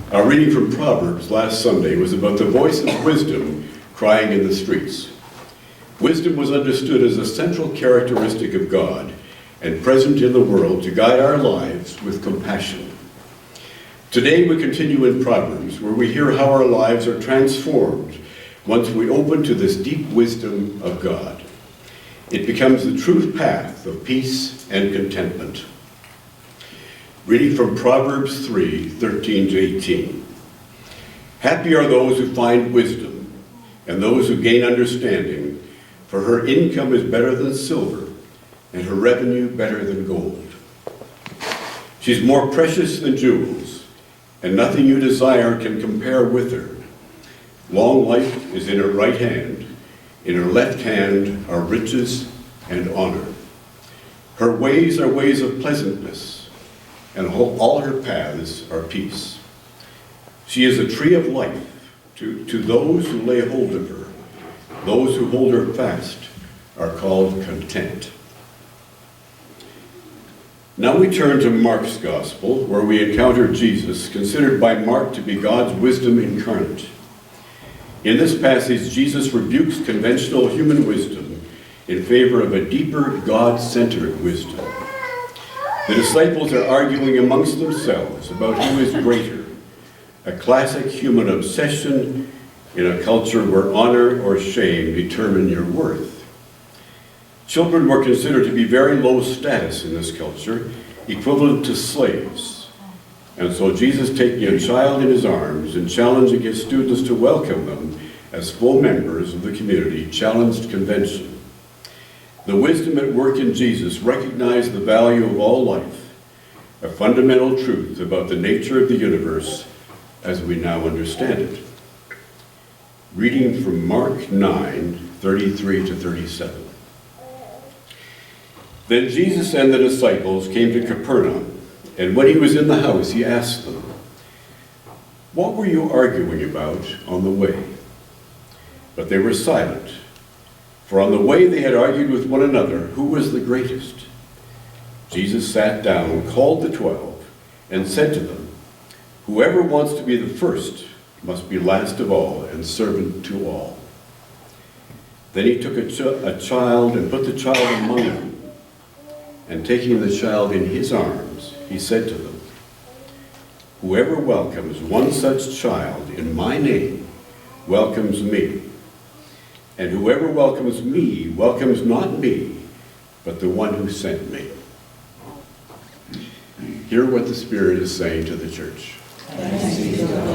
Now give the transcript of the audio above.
Our reading from Proverbs last Sunday was about the voice of wisdom crying in the streets. Wisdom was understood as a central characteristic of God and present in the world to guide our lives with compassion. Today we continue in Proverbs, where we hear how our lives are transformed once we open to this deep wisdom of God. It becomes the true path of peace and contentment. Reading from Proverbs 3:13-18. Happy are those who find wisdom, and those who gain understanding, for her income is better than silver, and her revenue better than gold. She's more precious than jewels, and nothing you desire can compare with her. Long life is in her right hand, in her left hand are riches and honor. Her ways are ways of pleasantness, and all her paths are peace. She is a tree of life to those who lay hold of her. Those who hold her fast are called content. Now we turn to Mark's Gospel, where we encounter Jesus, considered by Mark to be God's wisdom incarnate. In this passage, Jesus rebukes conventional human wisdom in favor of a deeper, God-centered wisdom. The disciples are arguing amongst themselves about who is greater, a classic human obsession in a culture where honor or shame determine your worth. Children were considered to be very low status in this culture, equivalent to slaves. And so Jesus, taking a child in his arms and challenging his students to welcome them as full members of the community, challenged convention. The wisdom at work in Jesus recognized the value of all life, a fundamental truth about the nature of the universe as we now understand it. Reading from Mark 9:33-37. Then Jesus and the disciples came to Capernaum, and when he was in the house, he asked them, "What were you arguing about on the way?" But they were silent, for on the way they had argued with one another who was the greatest. Jesus sat down, called the 12, and said to them, "Whoever wants to be the first must be last of all and servant to all." Then he took a child and put the child among them, and taking the child in his arms, he said to them, "Whoever welcomes one such child in my name welcomes me. And whoever welcomes me welcomes not me, but the one who sent me." Hear what the Spirit is saying to the church. Thanks be to God.